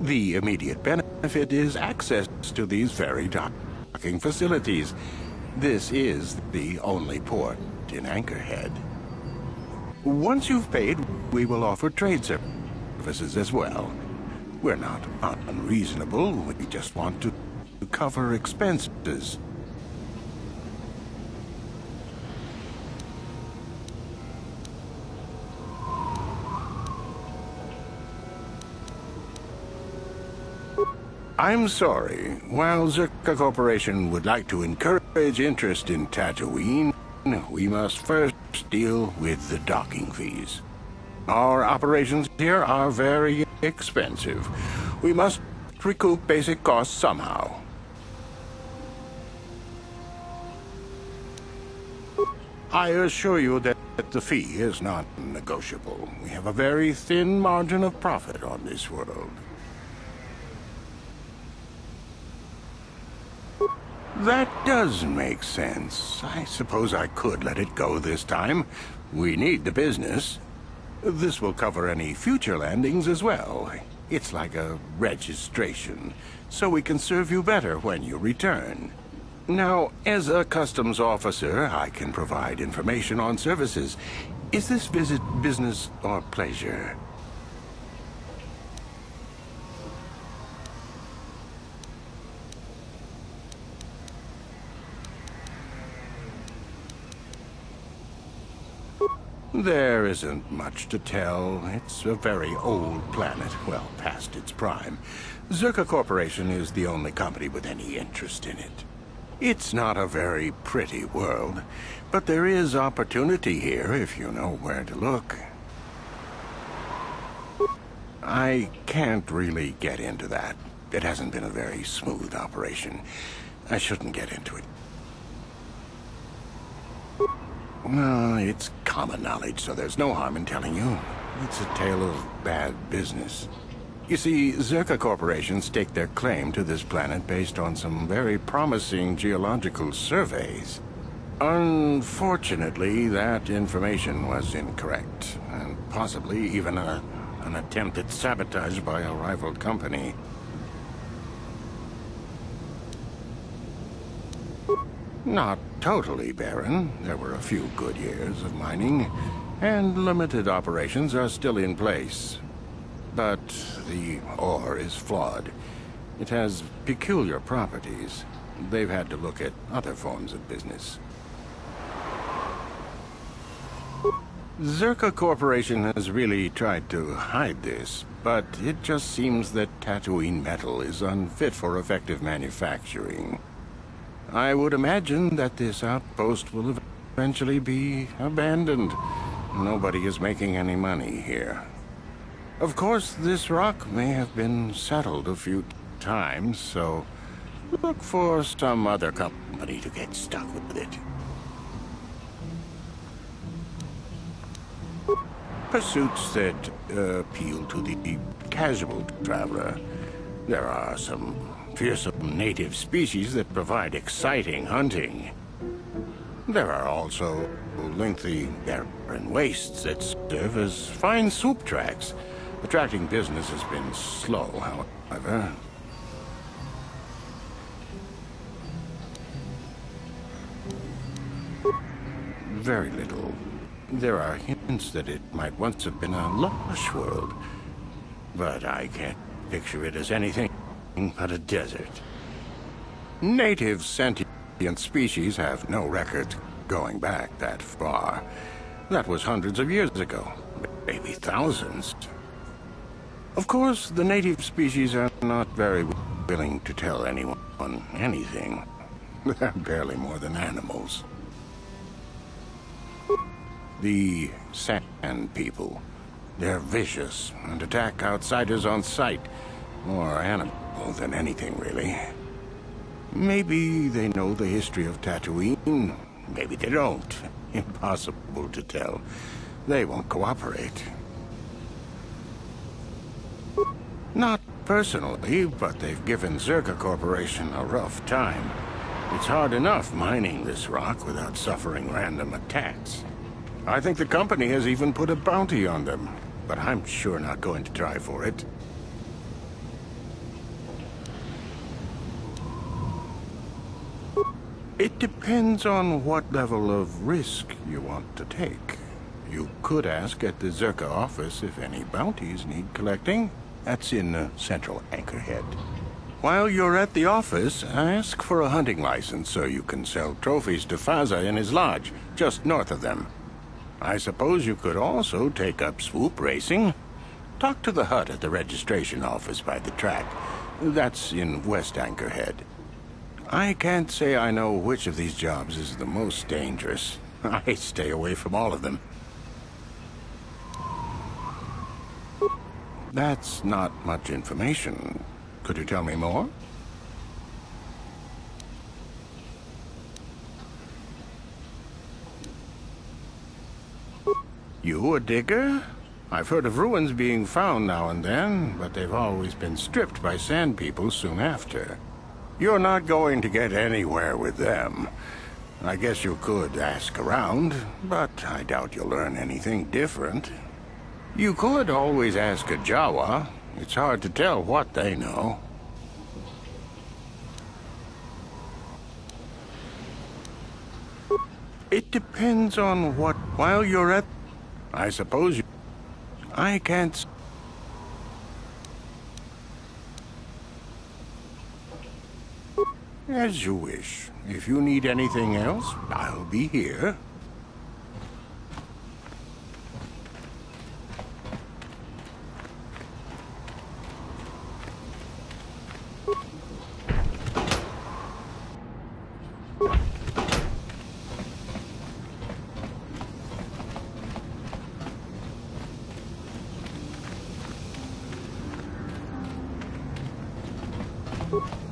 The immediate benefit is access to these very docking facilities. This is the only port in Anchorhead. Once you've paid, we will offer trade services as well. We're not unreasonable, we just want to cover expenses. I'm sorry. While Zerka Corporation would like to encourage interest in Tatooine, we must first deal with the docking fees. Our operations here are very expensive. We must recoup basic costs somehow. I assure you that the fee is not negotiable. We have a very thin margin of profit on this world. That does make sense. I suppose I could let it go this time. We need the business. This will cover any future landings as well. It's like a registration, so we can serve you better when you return. Now, as a customs officer, I can provide information on services. Is this visit business or pleasure? There isn't much to tell. It's a very old planet, well past its prime. Zerka Corporation is the only company with any interest in it. It's not a very pretty world, but there is opportunity here if you know where to look. I can't really get into that. It hasn't been a very smooth operation. I shouldn't get into it. Well, it's common knowledge, so there's no harm in telling you. It's a tale of bad business. You see, Zerka Corporation staked their claim to this planet based on some very promising geological surveys. Unfortunately, that information was incorrect, and possibly even an attempt at sabotage by a rival company. Not totally barren. There were a few good years of mining, and limited operations are still in place. But the ore is flawed. It has peculiar properties. They've had to look at other forms of business. Zerka Corporation has really tried to hide this, but it just seems that Tatooine metal is unfit for effective manufacturing. I would imagine that this outpost will eventually be abandoned. Nobody is making any money here. Of course, this rock may have been settled a few times, so look for some other company to get stuck with it. Pursuits that appeal to the casual traveler. There are some fearsome native species that provide exciting hunting. There are also lengthy barren wastes that serve as fine soup tracks. Attracting business has been slow, however. Very little. There are hints that it might once have been a lush world, but I can't picture it as anything but a desert. Native sentient species have no records going back that far. That was hundreds of years ago, maybe thousands. Of course, the native species are not very willing to tell anyone anything. They're barely more than animals. The Sand People. They're vicious and attack outsiders on sight. More animal than anything, really. Maybe they know the history of Tatooine. Maybe they don't. Impossible to tell. They won't cooperate. Not personally, but they've given Zerka Corporation a rough time. It's hard enough mining this rock without suffering random attacks. I think the company has even put a bounty on them, but I'm sure not going to try for it. It depends on what level of risk you want to take. You could ask at the Zerka office if any bounties need collecting. That's in Central Anchorhead. While you're at the office, ask for a hunting license so you can sell trophies to Faza in his lodge, just north of them. I suppose you could also take up swoop racing. Talk to the hut at the registration office by the track. That's in West Anchorhead. I can't say I know which of these jobs is the most dangerous. I stay away from all of them. That's not much information. Could you tell me more? You a digger? I've heard of ruins being found now and then, but they've always been stripped by sand people soon after. You're not going to get anywhere with them. I guess you could ask around, but I doubt you'll learn anything different. You could always ask a Jawa. It's hard to tell what they know. It depends on what... While you're at... I suppose you... I can't... As you wish. If you need anything else, I'll be here.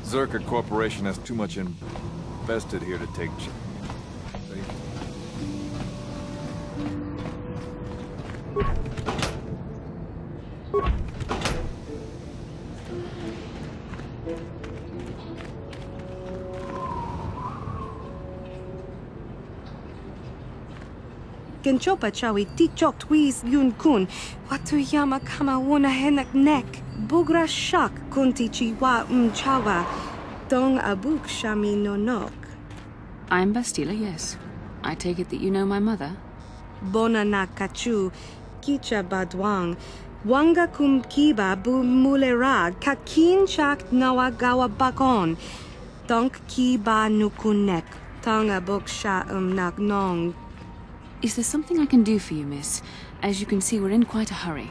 Zerka Corporation has too much invested here to take Genchopa chawi tichok twiz yun kun. Watuyama kama wona henak nek. Bugra shak kunti chiwa mchawa. Dong abuk shami nonok. I'm Bastila, yes. I take it that you know my mother? Bona na kachu. Kicha badwang. Wanga kum kiba bu mulera. Kakin chak nawagawa bakon. Donk kiba nukunek. Tong abuk sha nak nong. Is there something I can do for you, miss? As you can see, we're in quite a hurry.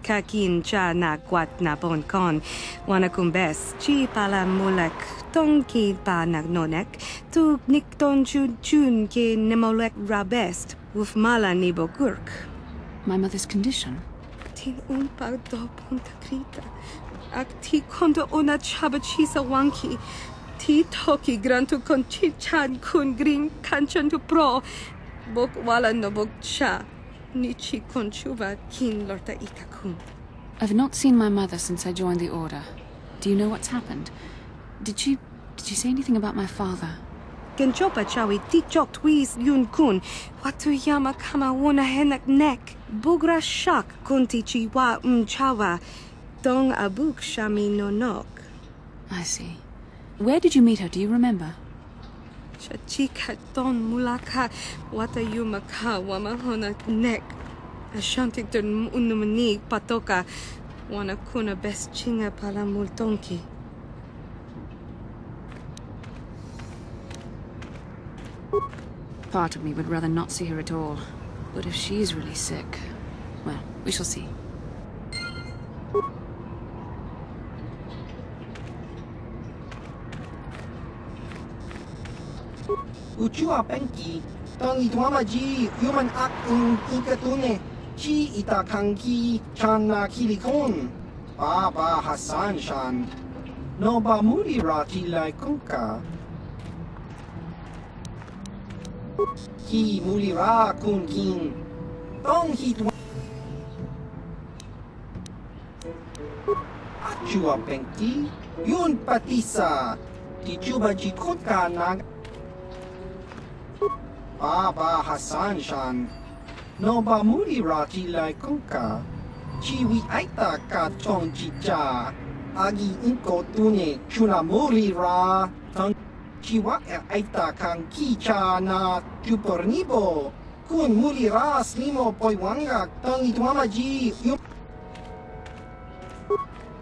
Kakin cha na kwat na bon kon. Wana kumbes chi pala mulek. Tong ki pa nagnonek. Tu nikton chun chun ki nemolek rabest. Wuf mala nibo gurk. My mother's condition? Tin un pa do ponta krita. Ak ti kondo ona chabachisa wanki. Ti toki grantu kon chichan kun green kanchan tu pro. Bok wala no bok cha. Nichi konchuva kin lorta ikakun. I've not seen my mother since I joined the Order. Do you know what's happened? Did she say anything about my father? Genchopa chawi tichok twiz yun kun. Watuyama kama wona henak nek. Bugra shak kunti chiwa mchawa. Dong abuk shami nonok. I see. Where did you meet her, do you remember? Chachika don mulaka watayuma ka wamahona nek. Ashantik don unumani patoka. Wana kuna best chinga pala multonki. Part of me would rather not see her at all. But if she's really sick, well, we shall see. Uchua penki, tong ituama ji human ak ikatune, chi itakanki chana kilikon, Baba Hassan shan, no ba muri rati lai kunka. Ki muri ra kun kin, tong hitwa. Achua penki, yun patisa, tichuba ji kutka nag. Baba Hassan shan, no ba muri rati lai kunka, chiwi aita ka chong chicha, agi inko tune chuna morira tang chiwa aita kang kicha na chupornibo kun mulira slimo poiwanga tang ituamaji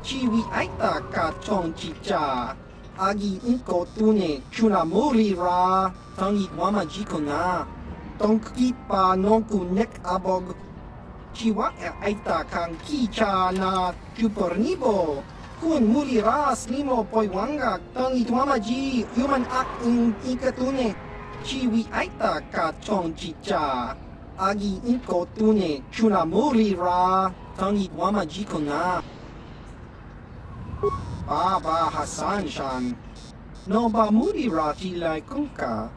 chiwi aita ka chong chicha agi inko tune chuna morira tang ituamaji kona tong kipa non kunek abog chiwa aita kang kicha na chupornibo kun mulira slimo poiwanga tang ituamaji human ak ikatune chiwi aita ka chong chicha agi inko tune chuna mulira tang ituamaji kona Baba Hassan shan no ba mulira tilai kunka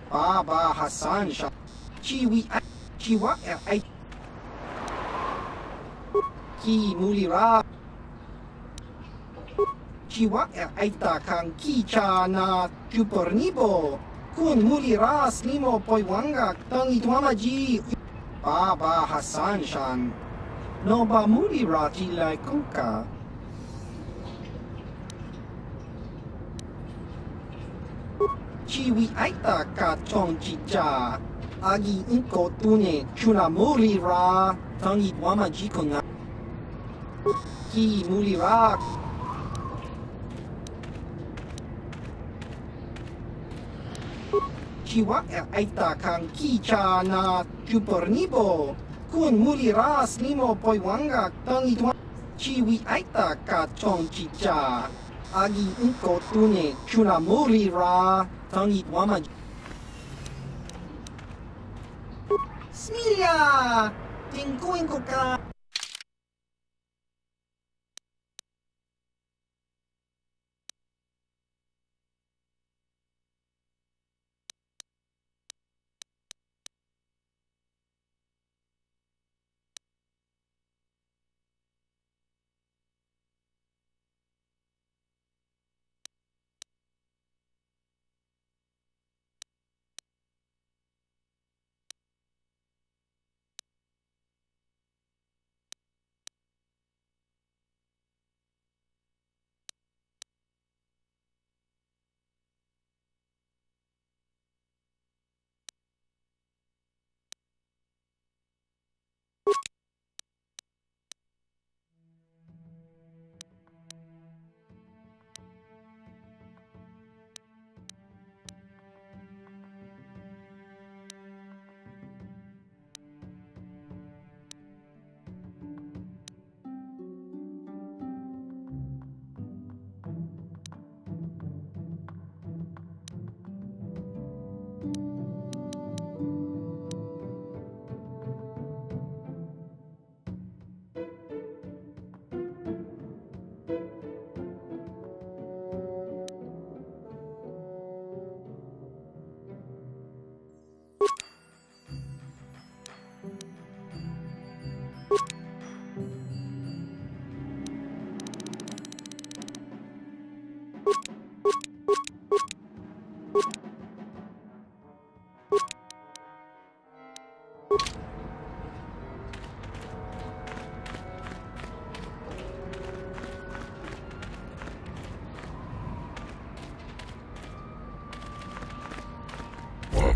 Baba Hassan shan chiwi chiwa ai ki mulira chiwa aita kang kicha na chupornibo kun mulira slimo poiwanga tang ituamaji Baba Hassan shan no ba mulira tilai kunka chiwi aita ka chong chicha agi inko tune chuna mulira tang ituamaji kona ki mulira chiwa aita kang kicha na chupornibo kun mulira slimo poiwanga tang itwa chiwi aita ka chong chicha agi inko tune chuna mulira tang itwama Smilia tingkuin ko ka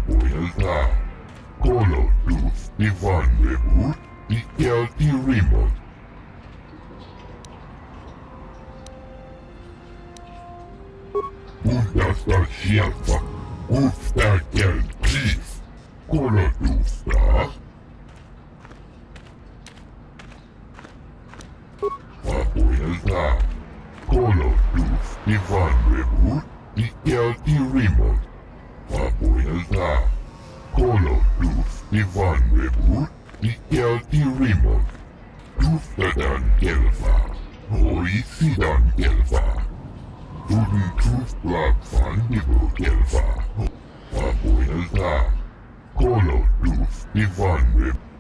Vuelta. Colo Luz Ivan Rebut y Kelty Remote. Bundesstadt Scherfa, Ufstakel Chief, Colo Luz da. Vuelta. Colo Luz Ivan Rebut y Kelty Remote. Vuelta. Colo Luz Ivan Rebut y Kelty Remote. Dustadan Gelfa, Hoisidan Gelfa. Guten Truth Black Fan Nibo Gelfa. Vuelta. Colo Luz Ivan Rebut.